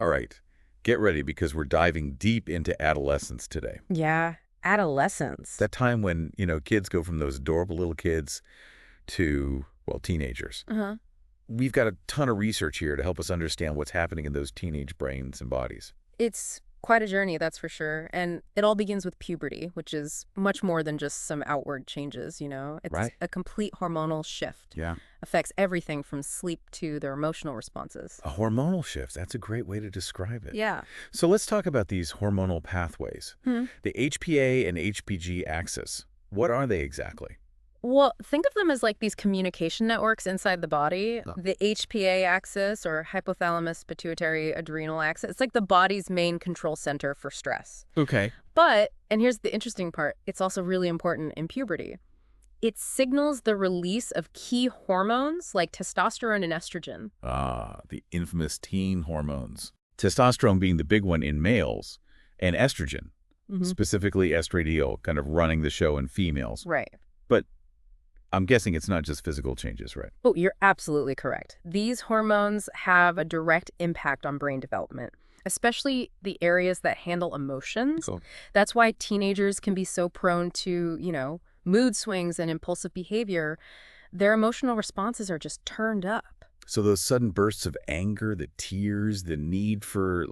All right, get ready because we're diving deep into adolescence today. Yeah, adolescence. That time when, kids go from those adorable little kids to, well, teenagers. Uh-huh. We've got a ton of research here to help us understand what's happening in those teenage brains and bodies. It's quite a journey, that's for sure. And it all begins with puberty, which is much more than just some outward changes. It's Right. a complete hormonal shift. Yeah. Affects everything from sleep to their emotional responses. A hormonal shift. That's a great way to describe it. Yeah. So let's talk about these hormonal pathways. Hmm. The HPA and HPG axis. What are they exactly? Well, think of them as like these communication networks inside the body. Oh. The HPA axis or hypothalamus-pituitary-adrenal axis, it's like the body's main control center for stress. Okay. But, and here's the interesting part, it's also really important in puberty. It signals the release of key hormones like testosterone and estrogen. Ah, the infamous teen hormones. Testosterone being the big one in males, and estrogen, specifically estradiol, kind of running the show in females. Right. But I'm guessing it's not just physical changes, right? Oh, you're absolutely correct. These hormones have a direct impact on brain development, especially the areas that handle emotions. Cool. That's why teenagers can be so prone to, mood swings and impulsive behavior. Their emotional responses are just turned up. So those sudden bursts of anger, the tears, the need for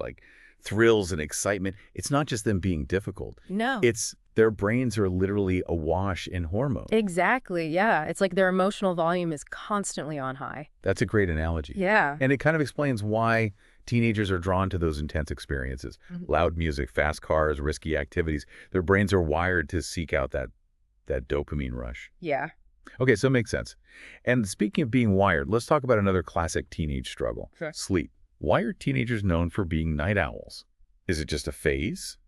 thrills and excitement, it's not just them being difficult. No. It's their brains are literally awash in hormones. Exactly, yeah. It's like their emotional volume is constantly on high. That's a great analogy. Yeah. And it kind of explains why teenagers are drawn to those intense experiences. Mhm. Loud music, fast cars, risky activities. Their brains are wired to seek out that dopamine rush. Yeah. Okay, so it makes sense. And speaking of being wired, let's talk about another classic teenage struggle. Sure. Sleep. Why are teenagers known for being night owls? Is it just a phase?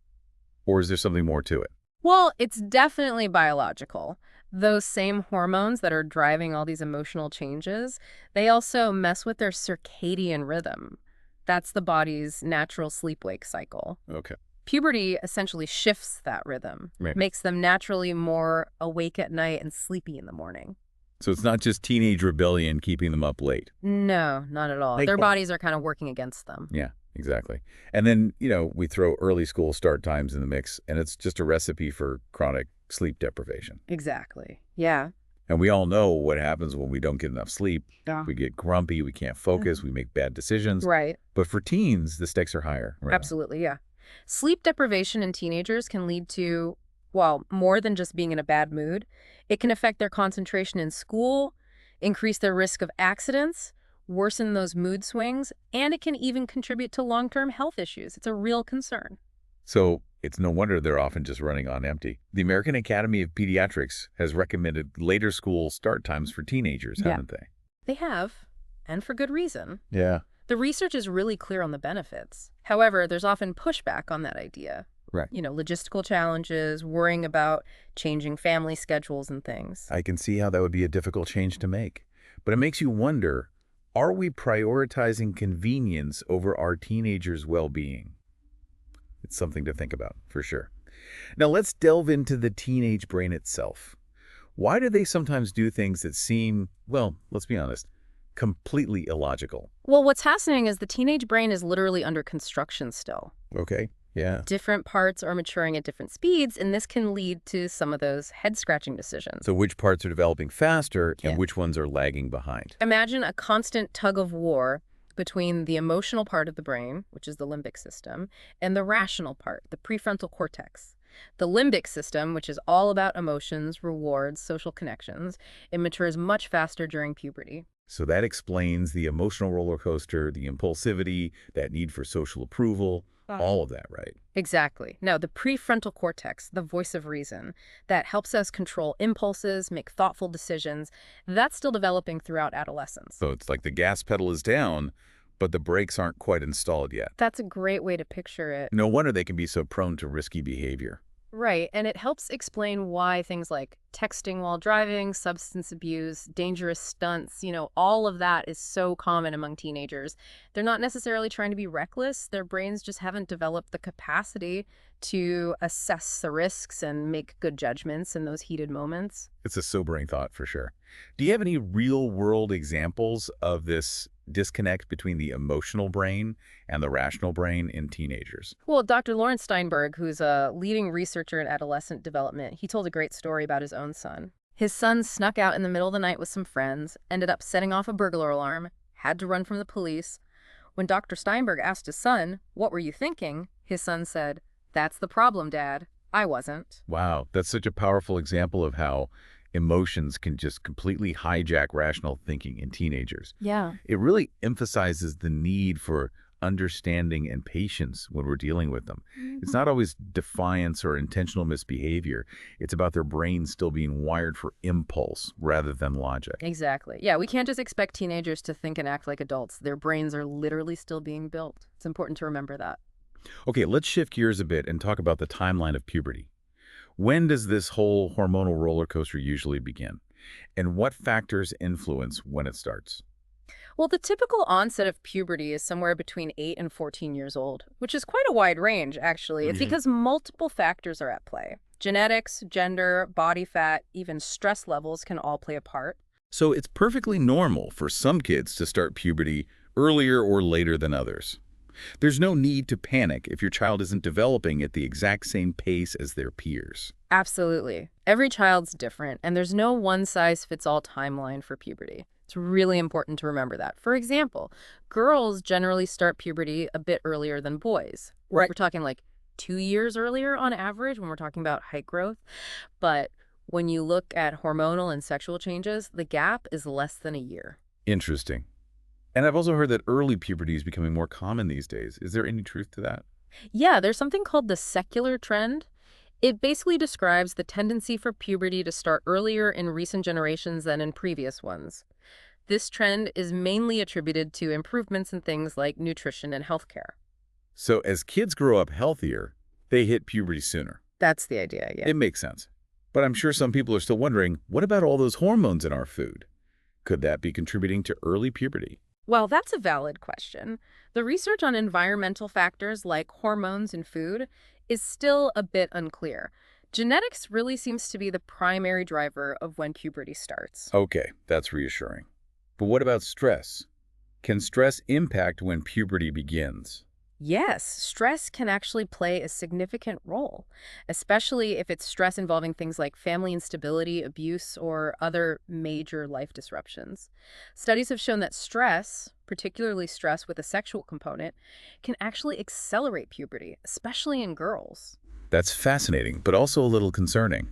Or is there something more to it? Well, it's definitely biological. Those same hormones that are driving all these emotional changes, they also mess with their circadian rhythm. That's the body's natural sleep-wake cycle. Okay. Puberty essentially shifts that rhythm, Right. makes them naturally more awake at night and sleepy in the morning. So it's not just teenage rebellion keeping them up late. No, not at all. Like- Their bodies are kind of working against them. Yeah, exactly. And then, we throw early school start times in the mix, and it's just a recipe for chronic sleep deprivation. Exactly. Yeah. And we all know what happens when we don't get enough sleep. Yeah. We get grumpy, we can't focus, we make bad decisions. Right. But for teens, the stakes are higher. Right? Absolutely, yeah. Sleep deprivation in teenagers can lead to, well, more than just being in a bad mood. It can affect their concentration in school, increase their risk of accidents, worsen those mood swings, and it can even contribute to long-term health issues. It's a real concern. So it's no wonder they're often just running on empty. The American Academy of Pediatrics has recommended later school start times for teenagers, Yeah. haven't they? They have, and for good reason. Yeah. The research is really clear on the benefits. However, there's often pushback on that idea. Right. Logistical challenges, worrying about changing family schedules and things. I can see how that would be a difficult change to make. But it makes you wonder, are we prioritizing convenience over our teenagers' well-being? It's something to think about, for sure. Now let's delve into the teenage brain itself. Why do they sometimes do things that seem, well, let's be honest, completely illogical? Well, what's fascinating is the teenage brain is literally under construction still. Okay, yeah. Different parts are maturing at different speeds, and this can lead to some of those head-scratching decisions. So which parts are developing faster Yeah. and which ones are lagging behind? Imagine a constant tug of war between the emotional part of the brain, which is the limbic system, and the rational part, the prefrontal cortex. The limbic system, which is all about emotions, rewards, social connections, it matures much faster during puberty. So that explains the emotional roller coaster, the impulsivity, that need for social approval, all of that, right? Exactly. Now, the prefrontal cortex, the voice of reason, that helps us control impulses, make thoughtful decisions, that's still developing throughout adolescence. So it's like the gas pedal is down, but the brakes aren't quite installed yet. That's a great way to picture it. No wonder they can be so prone to risky behavior. Right, and it helps explain why things like texting while driving, substance abuse, dangerous stunts, all of that is so common among teenagers. They're not necessarily trying to be reckless. Their brains just haven't developed the capacity to assess the risks and make good judgments in those heated moments. It's a sobering thought for sure. Do you have any real-world examples of this disconnect between the emotional brain and the rational brain in teenagers? Well, Dr. Lawrence Steinberg, who's a leading researcher in adolescent development, he told a great story about his own son. His son snuck out in the middle of the night with some friends, ended up setting off a burglar alarm, had to run from the police. When Dr. Steinberg asked his son, "What were you thinking?" his son said, "That's the problem, Dad. I wasn't." Wow, that's such a powerful example of how emotions can just completely hijack rational thinking in teenagers. Yeah. It really emphasizes the need for understanding and patience when we're dealing with them. It's not always defiance or intentional misbehavior. It's about their brains still being wired for impulse rather than logic. Exactly. Yeah, we can't just expect teenagers to think and act like adults. Their brains are literally still being built. It's important to remember that. Okay, let's shift gears a bit and talk about the timeline of puberty. When does this whole hormonal roller coaster usually begin? And what factors influence when it starts? Well, the typical onset of puberty is somewhere between 8 and 14 years old, which is quite a wide range, actually. It's because multiple factors are at play. Genetics, gender, body fat, even stress levels can all play a part. So it's perfectly normal for some kids to start puberty earlier or later than others. There's no need to panic if your child isn't developing at the exact same pace as their peers. Absolutely. Every child's different, and there's no one-size-fits-all timeline for puberty. It's really important to remember that. For example, girls generally start puberty a bit earlier than boys. Right. We're talking like 2 years earlier on average when we're talking about height growth. But when you look at hormonal and sexual changes, the gap is less than a year. Interesting. And I've also heard that early puberty is becoming more common these days. Is there any truth to that? Yeah, there's something called the secular trend. It basically describes the tendency for puberty to start earlier in recent generations than in previous ones. This trend is mainly attributed to improvements in things like nutrition and healthcare. So as kids grow up healthier, they hit puberty sooner. That's the idea, yeah. It makes sense. But I'm sure some people are still wondering, what about all those hormones in our food? Could that be contributing to early puberty? Well, that's a valid question. The research on environmental factors like hormones in food is still a bit unclear. Genetics really seems to be the primary driver of when puberty starts. Okay, that's reassuring. But what about stress? Can stress impact when puberty begins? Yes, stress can actually play a significant role, especially if it's stress involving things like family instability, abuse, or other major life disruptions. Studies have shown that stress, particularly stress with a sexual component, can actually accelerate puberty, especially in girls. That's fascinating, but also a little concerning.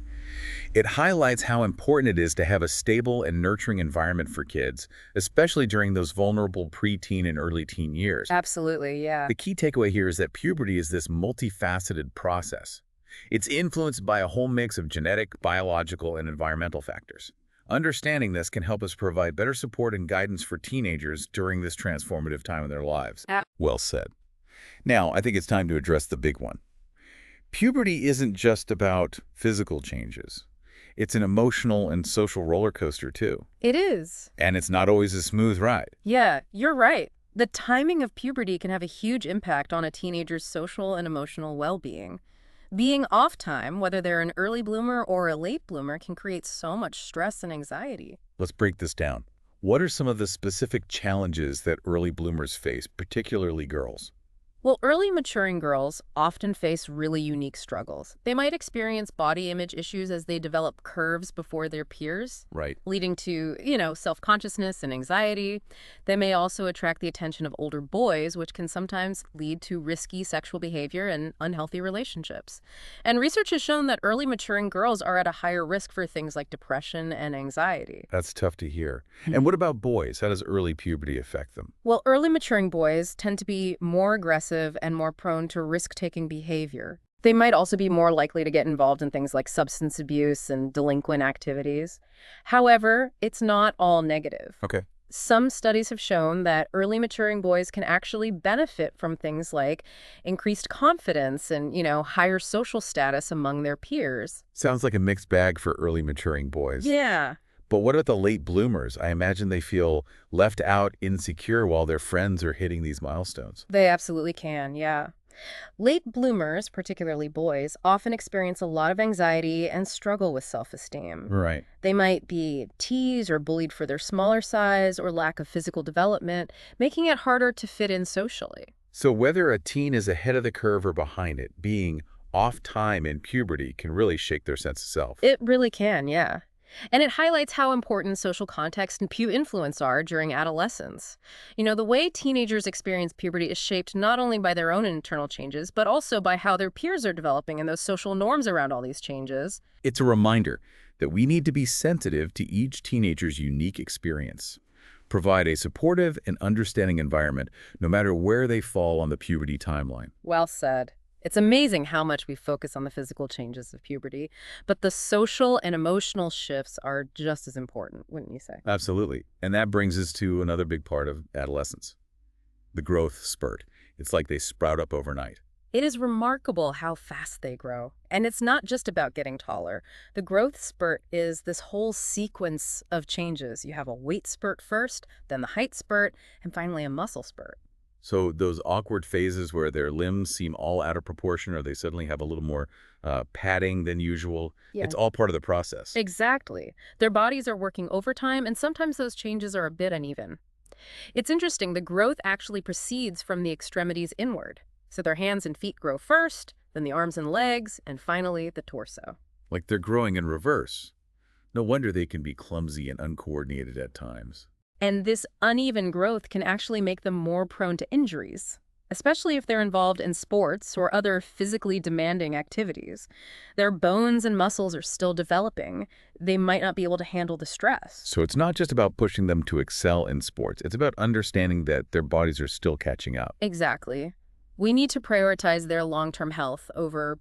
It highlights how important it is to have a stable and nurturing environment for kids, especially during those vulnerable preteen and early teen years. Absolutely, yeah. The key takeaway here is that puberty is this multifaceted process. It's influenced by a whole mix of genetic, biological, and environmental factors. Understanding this can help us provide better support and guidance for teenagers during this transformative time in their lives. Well said. Now, I think it's time to address the big one. Puberty isn't just about physical changes. It's an emotional and social roller coaster, too. It is. And it's not always a smooth ride. Yeah, you're right. The timing of puberty can have a huge impact on a teenager's social and emotional well-being. Being off time, whether they're an early bloomer or a late bloomer, can create so much stress and anxiety. Let's break this down. What are some of the specific challenges that early bloomers face, particularly girls? Well, early maturing girls often face really unique struggles. They might experience body image issues as they develop curves before their peers, Right. leading to, self-consciousness and anxiety. They may also attract the attention of older boys, which can sometimes lead to risky sexual behavior and unhealthy relationships. And research has shown that early maturing girls are at a higher risk for things like depression and anxiety. That's tough to hear. And what about boys? How does early puberty affect them? Well, early maturing boys tend to be more aggressive and more prone to risk-taking behavior. They might also be more likely to get involved in things like substance abuse and delinquent activities. However, it's not all negative. Okay. Some studies have shown that early maturing boys can actually benefit from things like increased confidence and, higher social status among their peers. Sounds like a mixed bag for early maturing boys. Yeah. But what about the late bloomers? I imagine they feel left out, insecure while their friends are hitting these milestones. They absolutely can, yeah. Late bloomers, particularly boys, often experience a lot of anxiety and struggle with self-esteem. Right. They might be teased or bullied for their smaller size or lack of physical development, making it harder to fit in socially. So whether a teen is ahead of the curve or behind it, being off time in puberty can really shake their sense of self. It really can, yeah. And it highlights how important social context and peer influence are during adolescence. The way teenagers experience puberty is shaped not only by their own internal changes, but also by how their peers are developing and those social norms around all these changes. It's a reminder that we need to be sensitive to each teenager's unique experience. Provide a supportive and understanding environment no matter where they fall on the puberty timeline. Well said. It's amazing how much we focus on the physical changes of puberty, but the social and emotional shifts are just as important, wouldn't you say? Absolutely. And that brings us to another big part of adolescence, the growth spurt. It's like they sprout up overnight. It is remarkable how fast they grow. And it's not just about getting taller. The growth spurt is this whole sequence of changes. You have a weight spurt first, then the height spurt, and finally a muscle spurt. So those awkward phases where their limbs seem all out of proportion or they suddenly have a little more padding than usual, Yeah. it's all part of the process. Exactly. Their bodies are working overtime, and sometimes those changes are a bit uneven. It's interesting, the growth actually proceeds from the extremities inward. So their hands and feet grow first, then the arms and legs, and finally the torso. Like they're growing in reverse. No wonder they can be clumsy and uncoordinated at times. And this uneven growth can actually make them more prone to injuries, especially if they're involved in sports or other physically demanding activities. Their bones and muscles are still developing. They might not be able to handle the stress. So it's not just about pushing them to excel in sports. It's about understanding that their bodies are still catching up. Exactly. We need to prioritize their long-term health over,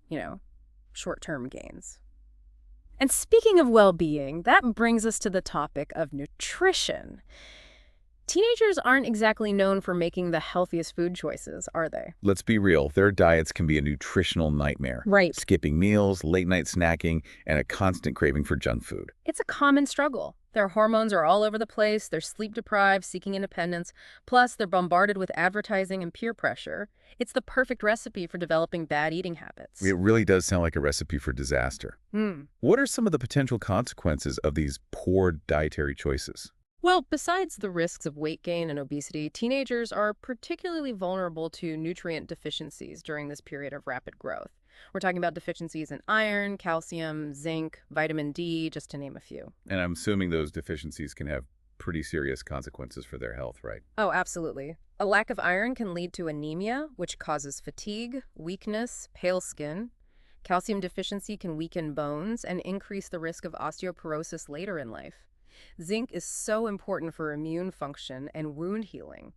short-term gains. And speaking of well-being, that brings us to the topic of nutrition. Teenagers aren't exactly known for making the healthiest food choices, are they? Let's be real, their diets can be a nutritional nightmare. Right. Skipping meals, late-night snacking, and a constant craving for junk food. It's a common struggle. Their hormones are all over the place, they're sleep-deprived, seeking independence, plus they're bombarded with advertising and peer pressure. It's the perfect recipe for developing bad eating habits. It really does sound like a recipe for disaster. What are some of the potential consequences of these poor dietary choices? Well, besides the risks of weight gain and obesity, teenagers are particularly vulnerable to nutrient deficiencies during this period of rapid growth. We're talking about deficiencies in iron, calcium, zinc, vitamin D, just to name a few. And I'm assuming those deficiencies can have pretty serious consequences for their health, right? Oh, absolutely. A lack of iron can lead to anemia, which causes fatigue, weakness, pale skin. Calcium deficiency can weaken bones and increase the risk of osteoporosis later in life. Zinc is so important for immune function and wound healing.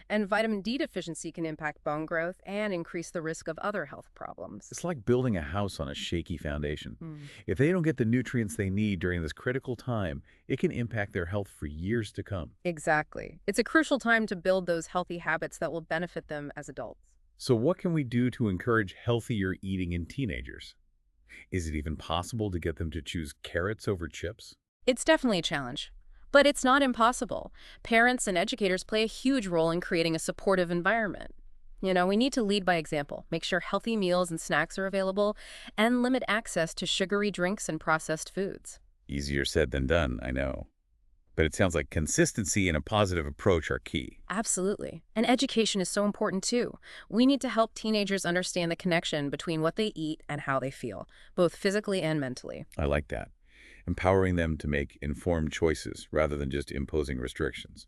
And vitamin D deficiency can impact bone growth and increase the risk of other health problems. It's like building a house on a shaky foundation. Mm. If they don't get the nutrients they need during this critical time, it can impact their health for years to come. Exactly. It's a crucial time to build those healthy habits that will benefit them as adults. So what can we do to encourage healthier eating in teenagers? Is it even possible to get them to choose carrots over chips? It's definitely a challenge, but it's not impossible. Parents and educators play a huge role in creating a supportive environment. We need to lead by example, make sure healthy meals and snacks are available, and limit access to sugary drinks and processed foods. Easier said than done, I know. But it sounds like consistency and a positive approach are key. Absolutely. And education is so important too. We need to help teenagers understand the connection between what they eat and how they feel, both physically and mentally. I like that. Empowering them to make informed choices rather than just imposing restrictions.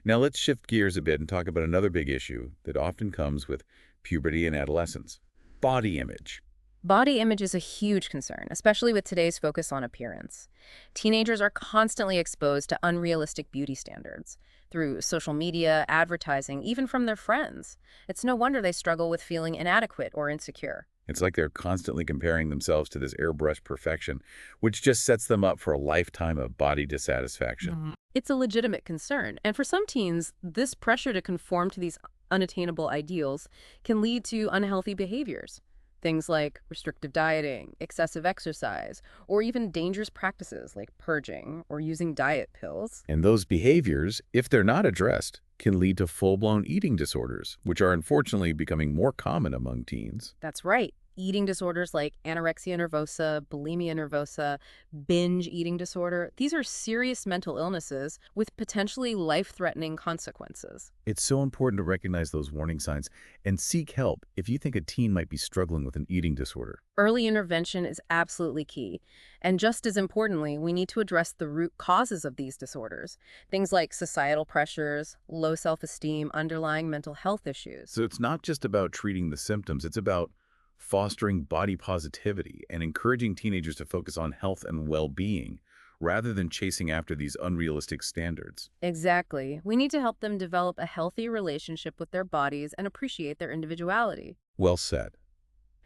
Now let's shift gears a bit and talk about another big issue that often comes with puberty and adolescence: body image. Body image is a huge concern, especially with today's focus on appearance. Teenagers are constantly exposed to unrealistic beauty standards through social media, advertising, even from their friends. It's no wonder they struggle with feeling inadequate or insecure. It's like they're constantly comparing themselves to this airbrushed perfection, which just sets them up for a lifetime of body dissatisfaction. It's a legitimate concern, and for some teens, this pressure to conform to these unattainable ideals can lead to unhealthy behaviors. Things like restrictive dieting, excessive exercise, or even dangerous practices like purging or using diet pills. And those behaviors, if they're not addressed, can lead to full-blown eating disorders, which are unfortunately becoming more common among teens. That's right. Eating disorders like anorexia nervosa, bulimia nervosa, binge eating disorder, these are serious mental illnesses with potentially life-threatening consequences. It's so important to recognize those warning signs and seek help if you think a teen might be struggling with an eating disorder. Early intervention is absolutely key. And just as importantly, we need to address the root causes of these disorders. Things like societal pressures, low self-esteem, underlying mental health issues. So it's not just about treating the symptoms, it's about fostering body positivity and encouraging teenagers to focus on health and well-being rather than chasing after these unrealistic standards. Exactly. We need to help them develop a healthy relationship with their bodies and appreciate their individuality. Well said.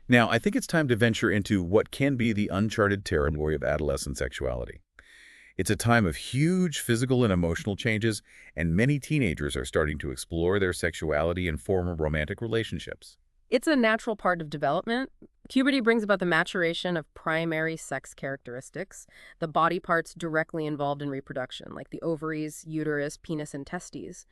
Now, I think it's time to venture into what can be the uncharted territory of adolescent sexuality. It's a time of huge physical and emotional changes, and many teenagers are starting to explore their sexuality and form romantic relationships. It's a natural part of development. Puberty brings about the maturation of primary sex characteristics, the body parts directly involved in reproduction, like the ovaries, uterus, penis, and testes.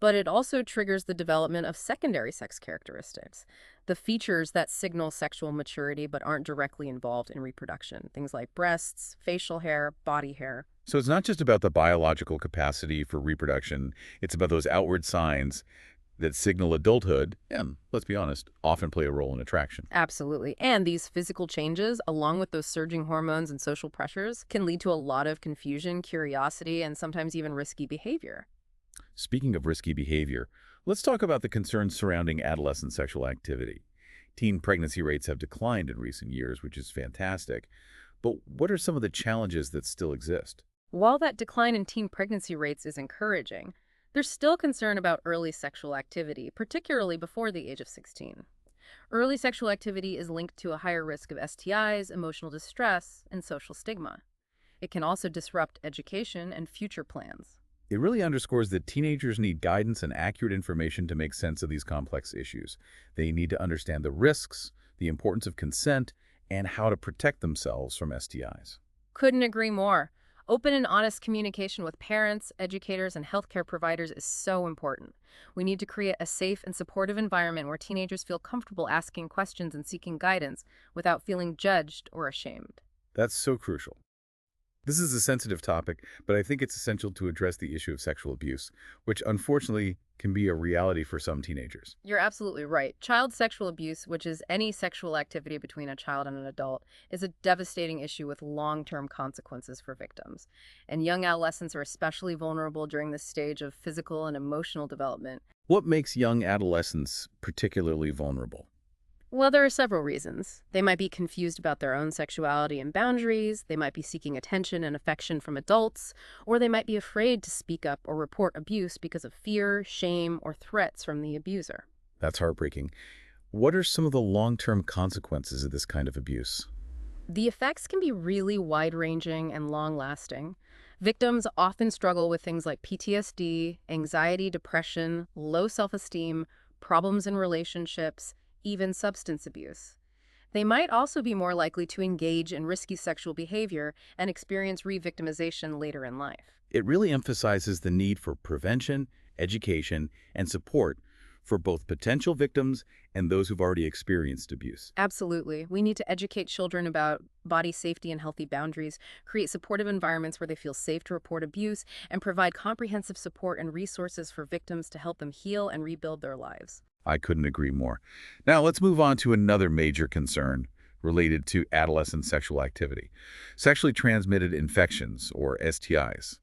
But it also triggers the development of secondary sex characteristics, the features that signal sexual maturity but aren't directly involved in reproduction, things like breasts, facial hair, body hair. So it's not just about the biological capacity for reproduction, it's about those outward signs that signal adulthood and, let's be honest, often play a role in attraction. Absolutely. And these physical changes, along with those surging hormones and social pressures, can lead to a lot of confusion, curiosity, and sometimes even risky behavior. Speaking of risky behavior, let's talk about the concerns surrounding adolescent sexual activity. Teen pregnancy rates have declined in recent years, which is fantastic. But what are some of the challenges that still exist? While that decline in teen pregnancy rates is encouraging, there's still concern about early sexual activity, particularly before the age of 16. Early sexual activity is linked to a higher risk of STIs, emotional distress, and social stigma. It can also disrupt education and future plans. It really underscores that teenagers need guidance and accurate information to make sense of these complex issues. They need to understand the risks, the importance of consent, and how to protect themselves from STIs. Couldn't agree more. Open and honest communication with parents, educators, and healthcare providers is so important. We need to create a safe and supportive environment where teenagers feel comfortable asking questions and seeking guidance without feeling judged or ashamed. That's so crucial. This is a sensitive topic, but I think it's essential to address the issue of sexual abuse, which unfortunately can be a reality for some teenagers. You're absolutely right. Child sexual abuse, which is any sexual activity between a child and an adult, is a devastating issue with long-term consequences for victims. And young adolescents are especially vulnerable during this stage of physical and emotional development. What makes young adolescents particularly vulnerable? Well, there are several reasons. They might be confused about their own sexuality and boundaries, they might be seeking attention and affection from adults, or they might be afraid to speak up or report abuse because of fear, shame, or threats from the abuser. That's heartbreaking. What are some of the long-term consequences of this kind of abuse? The effects can be really wide-ranging and long-lasting. Victims often struggle with things like PTSD, anxiety, depression, low self-esteem, problems in relationships, even substance abuse. They might also be more likely to engage in risky sexual behavior and experience re-victimization later in life. It really emphasizes the need for prevention, education, and support for both potential victims and those who've already experienced abuse. Absolutely. We need to educate children about body safety and healthy boundaries, create supportive environments where they feel safe to report abuse, and provide comprehensive support and resources for victims to help them heal and rebuild their lives. I couldn't agree more. Now let's move on to another major concern related to adolescent sexual activity. Sexually transmitted infections, or STIs.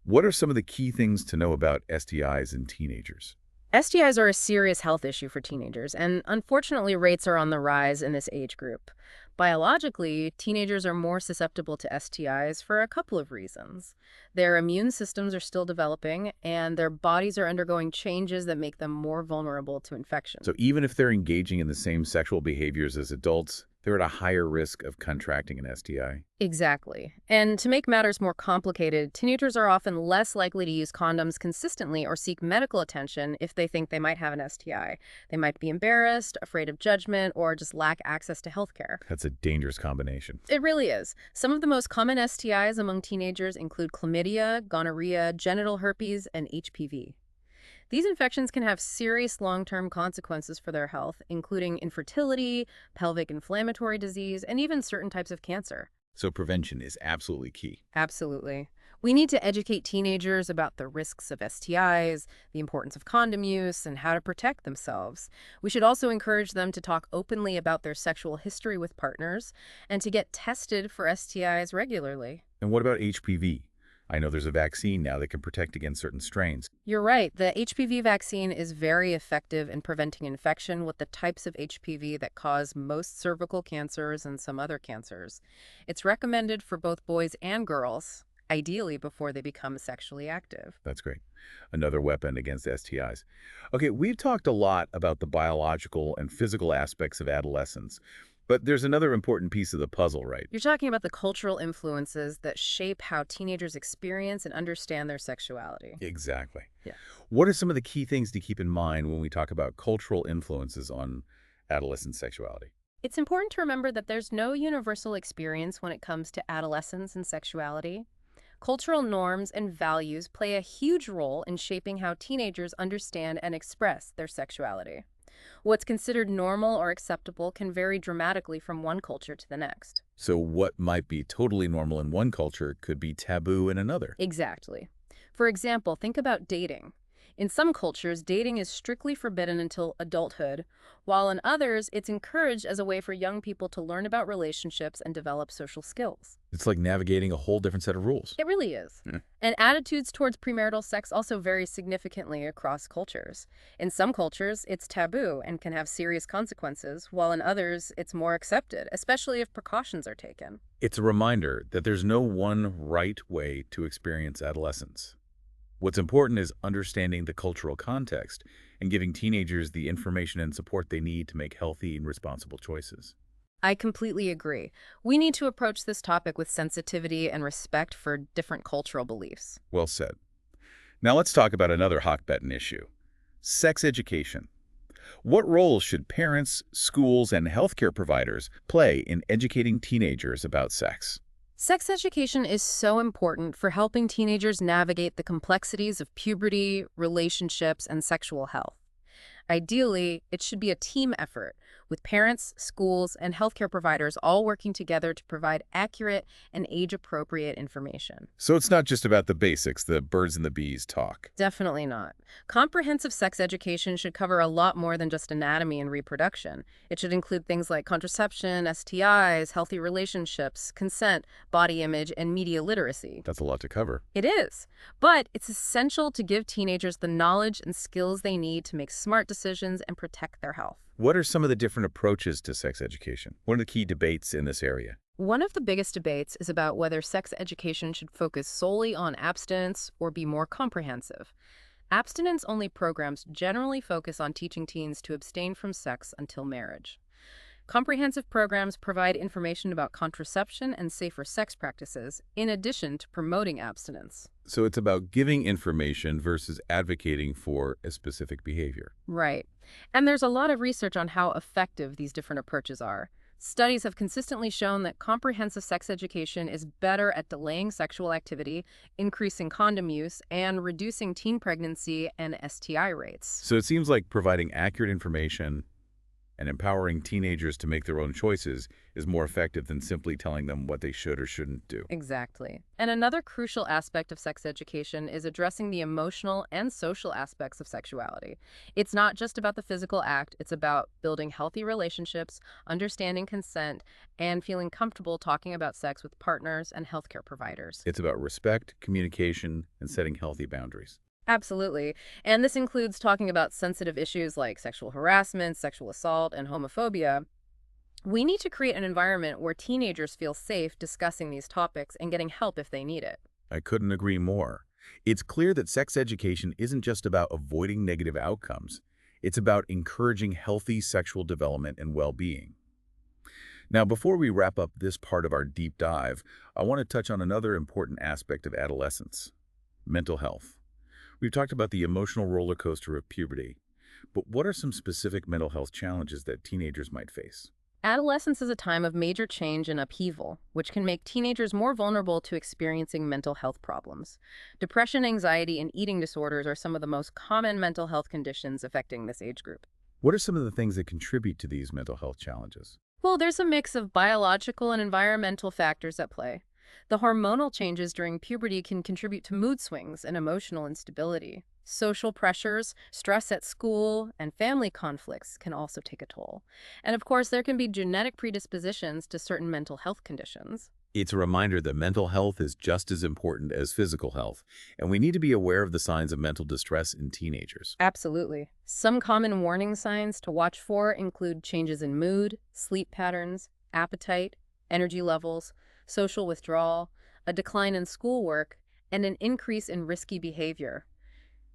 What are some of the key things to know about STIs in teenagers? STIs are a serious health issue for teenagers, and unfortunately rates are on the rise in this age group. Biologically, teenagers are more susceptible to STIs for a couple of reasons. Their immune systems are still developing, and their bodies are undergoing changes that make them more vulnerable to infection. So even if they're engaging in the same sexual behaviors as adults, They're at a higher risk of contracting an STI. Exactly. And to make matters more complicated, teenagers are often less likely to use condoms consistently or seek medical attention if they think they might have an STI. They might be embarrassed, afraid of judgment, or just lack access to health care. That's a dangerous combination. It really is. Some of the most common STIs among teenagers include chlamydia, gonorrhea, genital herpes, and HPV. These infections can have serious long-term consequences for their health, including infertility, pelvic inflammatory disease, and even certain types of cancer. So prevention is absolutely key. Absolutely. We need to educate teenagers about the risks of STIs, the importance of condom use, and how to protect themselves. We should also encourage them to talk openly about their sexual history with partners and to get tested for STIs regularly. And what about HPV? I know there's a vaccine now that can protect against certain strains. You're right. The HPV vaccine is very effective in preventing infection with the types of HPV that cause most cervical cancers and some other cancers. It's recommended for both boys and girls, ideally before they become sexually active. That's great. Another weapon against STIs. Okay, we've talked a lot about the biological and physical aspects of adolescence, but there's another important piece of the puzzle, right? You're talking about the cultural influences that shape how teenagers experience and understand their sexuality. Exactly. Yeah. What are some of the key things to keep in mind when we talk about cultural influences on adolescent sexuality? It's important to remember that there's no universal experience when it comes to adolescence and sexuality. Cultural norms and values play a huge role in shaping how teenagers understand and express their sexuality. What's considered normal or acceptable can vary dramatically from one culture to the next. So what might be totally normal in one culture could be taboo in another. Exactly. For example, think about dating. In some cultures, dating is strictly forbidden until adulthood, while in others, it's encouraged as a way for young people to learn about relationships and develop social skills. It's like navigating a whole different set of rules. It really is. Yeah. And attitudes towards premarital sex also vary significantly across cultures. In some cultures, it's taboo and can have serious consequences, while in others, it's more accepted, especially if precautions are taken. It's a reminder that there's no one right way to experience adolescence. What's important is understanding the cultural context and giving teenagers the information and support they need to make healthy and responsible choices. I completely agree. We need to approach this topic with sensitivity and respect for different cultural beliefs. Well said. Now let's talk about another hot-button issue: sex education. What role should parents, schools, and healthcare providers play in educating teenagers about sex? Sex education is so important for helping teenagers navigate the complexities of puberty, relationships, and sexual health. Ideally, it should be a team effort, with parents, schools, and healthcare providers all working together to provide accurate and age-appropriate information. So it's not just about the basics, the birds and the bees talk. Definitely not. Comprehensive sex education should cover a lot more than just anatomy and reproduction. It should include things like contraception, STIs, healthy relationships, consent, body image, and media literacy. That's a lot to cover. It is, but it's essential to give teenagers the knowledge and skills they need to make smart decisions and protect their health. What are some of the different approaches to sex education? What are the key debates in this area? One of the biggest debates is about whether sex education should focus solely on abstinence or be more comprehensive. Abstinence-only programs generally focus on teaching teens to abstain from sex until marriage. Comprehensive programs provide information about contraception and safer sex practices, in addition to promoting abstinence. So it's about giving information versus advocating for a specific behavior. Right. And there's a lot of research on how effective these different approaches are. Studies have consistently shown that comprehensive sex education is better at delaying sexual activity, increasing condom use, and reducing teen pregnancy and STI rates. So it seems like providing accurate information and empowering teenagers to make their own choices is more effective than simply telling them what they should or shouldn't do. Exactly. And another crucial aspect of sex education is addressing the emotional and social aspects of sexuality. It's not just about the physical act, it's about building healthy relationships, understanding consent, and feeling comfortable talking about sex with partners and healthcare providers. It's about respect, communication, and setting healthy boundaries. Absolutely. And this includes talking about sensitive issues like sexual harassment, sexual assault, and homophobia. We need to create an environment where teenagers feel safe discussing these topics and getting help if they need it. I couldn't agree more. It's clear that sex education isn't just about avoiding negative outcomes. It's about encouraging healthy sexual development and well-being. Now, before we wrap up this part of our deep dive, I want to touch on another important aspect of adolescence: mental health. We've talked about the emotional roller coaster of puberty, but what are some specific mental health challenges that teenagers might face? Adolescence is a time of major change and upheaval, which can make teenagers more vulnerable to experiencing mental health problems. Depression, anxiety, and eating disorders are some of the most common mental health conditions affecting this age group. What are some of the things that contribute to these mental health challenges? Well, there's a mix of biological and environmental factors at play. The hormonal changes during puberty can contribute to mood swings and emotional instability. Social pressures, stress at school, and family conflicts can also take a toll. And of course, there can be genetic predispositions to certain mental health conditions. It's a reminder that mental health is just as important as physical health, and we need to be aware of the signs of mental distress in teenagers. Absolutely. Some common warning signs to watch for include changes in mood, sleep patterns, appetite, energy levels, social withdrawal, a decline in schoolwork, and an increase in risky behavior.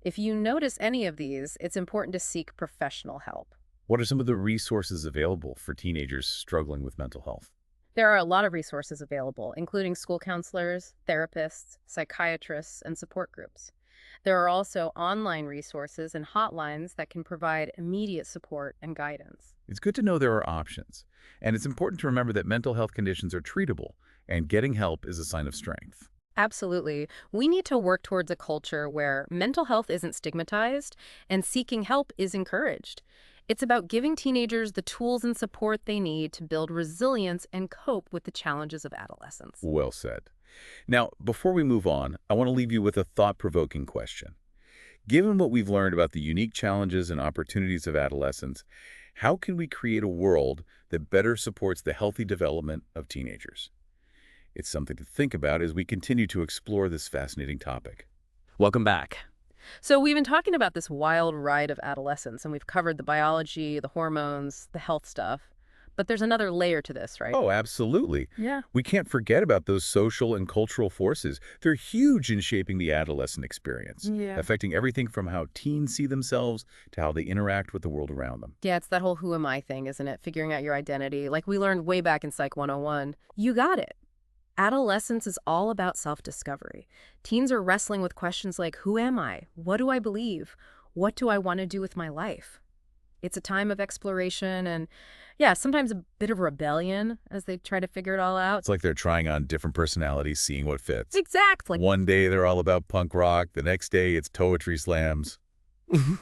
If you notice any of these, it's important to seek professional help. What are some of the resources available for teenagers struggling with mental health? There are a lot of resources available, including school counselors, therapists, psychiatrists, and support groups. There are also online resources and hotlines that can provide immediate support and guidance. It's good to know there are options, and it's important to remember that mental health conditions are treatable, and getting help is a sign of strength. Absolutely. We need to work towards a culture where mental health isn't stigmatized and seeking help is encouraged. It's about giving teenagers the tools and support they need to build resilience and cope with the challenges of adolescence. Well said. Now, before we move on, I want to leave you with a thought-provoking question. Given what we've learned about the unique challenges and opportunities of adolescence, how can we create a world that better supports the healthy development of teenagers? It's something to think about as we continue to explore this fascinating topic. Welcome back. So we've been talking about this wild ride of adolescence, and we've covered the biology, the hormones, the health stuff. But there's another layer to this, right? Oh, absolutely. Yeah. We can't forget about those social and cultural forces. They're huge in shaping the adolescent experience, Yeah. affecting everything from how teens see themselves to how they interact with the world around them. Yeah, it's that whole who am I thing, isn't it? Figuring out your identity. Like we learned way back in Psych 101. You got it. Adolescence is all about self-discovery. Teens are wrestling with questions like, who am I? What do I believe? What do I want to do with my life? It's a time of exploration and, yeah, sometimes a bit of rebellion as they try to figure it all out. It's like they're trying on different personalities, seeing what fits. Exactly. One day they're all about punk rock, the next day it's poetry slams.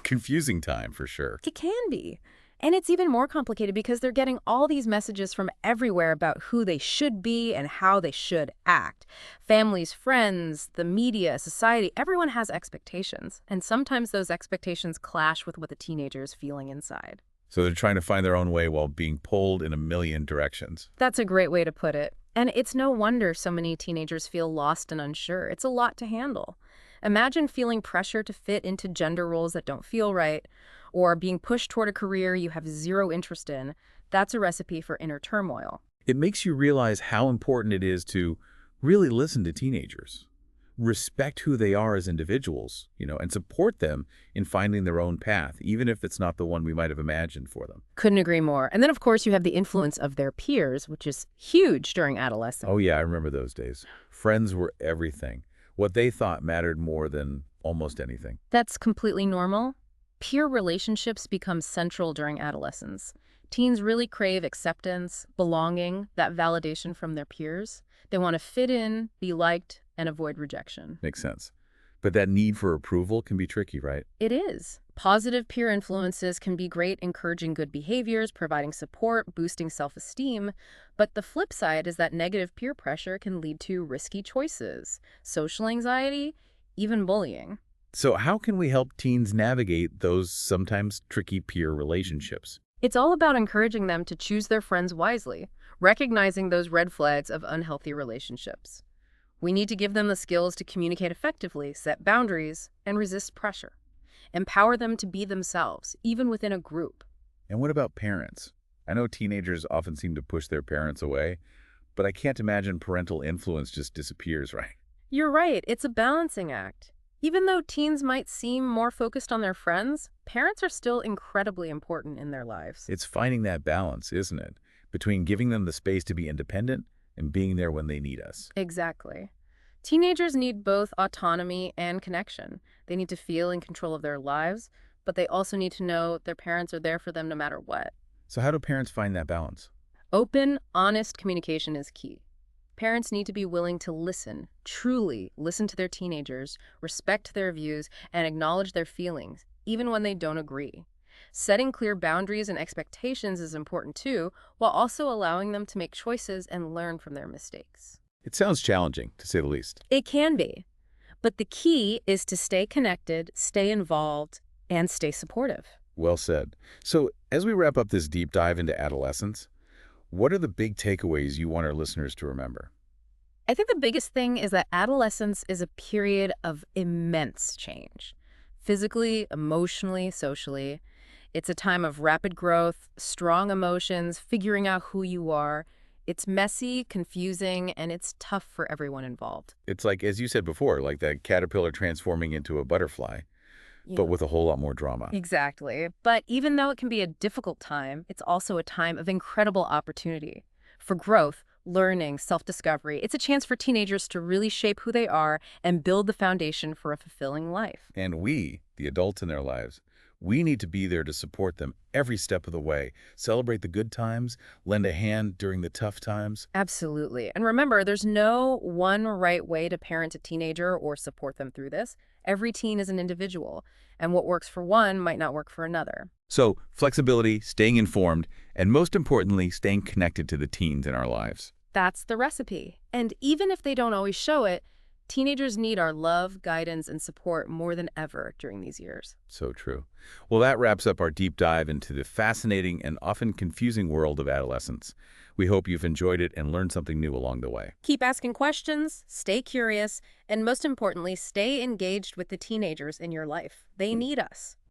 Confusing time for sure. It can be. And it's even more complicated because they're getting all these messages from everywhere about who they should be and how they should act. Families, friends, the media, society, everyone has expectations. And sometimes those expectations clash with what the teenager is feeling inside. So they're trying to find their own way while being pulled in a million directions. That's a great way to put it. And it's no wonder so many teenagers feel lost and unsure. It's a lot to handle. Imagine feeling pressure to fit into gender roles that don't feel right, or being pushed toward a career you have zero interest in. That's a recipe for inner turmoil. It makes you realize how important it is to really listen to teenagers, respect who they are as individuals, and support them in finding their own path, even if it's not the one we might have imagined for them. Couldn't agree more. And then, of course, you have the influence of their peers, which is huge during adolescence. Oh yeah, I remember those days. Friends were everything. What they thought mattered more than almost anything. That's completely normal. Peer relationships become central during adolescence. Teens really crave acceptance, belonging, that validation from their peers. They want to fit in, be liked, and avoid rejection. Makes sense. But that need for approval can be tricky, right? It is. Positive peer influences can be great, encouraging good behaviors, providing support, boosting self-esteem. But the flip side is that negative peer pressure can lead to risky choices, social anxiety, even bullying. So how can we help teens navigate those sometimes tricky peer relationships? It's all about encouraging them to choose their friends wisely, recognizing those red flags of unhealthy relationships. We need to give them the skills to communicate effectively, set boundaries, and resist pressure. Empower them to be themselves, even within a group. And what about parents? I know teenagers often seem to push their parents away, but I can't imagine parental influence just disappears, right? You're right, it's a balancing act. Even though teens might seem more focused on their friends, parents are still incredibly important in their lives. It's finding that balance, isn't it? between giving them the space to be independent and being there when they need us. Exactly. Teenagers need both autonomy and connection. They need to feel in control of their lives, but they also need to know their parents are there for them no matter what. So how do parents find that balance? Open, honest communication is key. Parents need to be willing to listen, truly listen to their teenagers, respect their views, and acknowledge their feelings, even when they don't agree. Setting clear boundaries and expectations is important too, while also allowing them to make choices and learn from their mistakes. It sounds challenging, to say the least. It can be, but the key is to stay connected, stay involved, and stay supportive. Well said. So as we wrap up this deep dive into adolescence, what are the big takeaways you want our listeners to remember? I think the biggest thing is that adolescence is a period of immense change. Physically, emotionally, socially. It's a time of rapid growth, strong emotions, figuring out who you are. It's messy, confusing, and it's tough for everyone involved. It's like, as you said before, like that caterpillar transforming into a butterfly, but with a whole lot more drama. Exactly. But even though it can be a difficult time, it's also a time of incredible opportunity for growth, learning, self-discovery. It's a chance for teenagers to really shape who they are and build the foundation for a fulfilling life. And we, the adults in their lives, we need to be there to support them every step of the way, celebrate the good times, lend a hand during the tough times. Absolutely. And remember, there's no one right way to parent a teenager or support them through this. Every teen is an individual, and what works for one might not work for another. So flexibility, staying informed, and most importantly, staying connected to the teens in our lives. That's the recipe. And even if they don't always show it, teenagers need our love, guidance, and support more than ever during these years. So true. Well, that wraps up our deep dive into the fascinating and often confusing world of adolescence. We hope you've enjoyed it and learned something new along the way. Keep asking questions, stay curious, and most importantly, stay engaged with the teenagers in your life. They need us.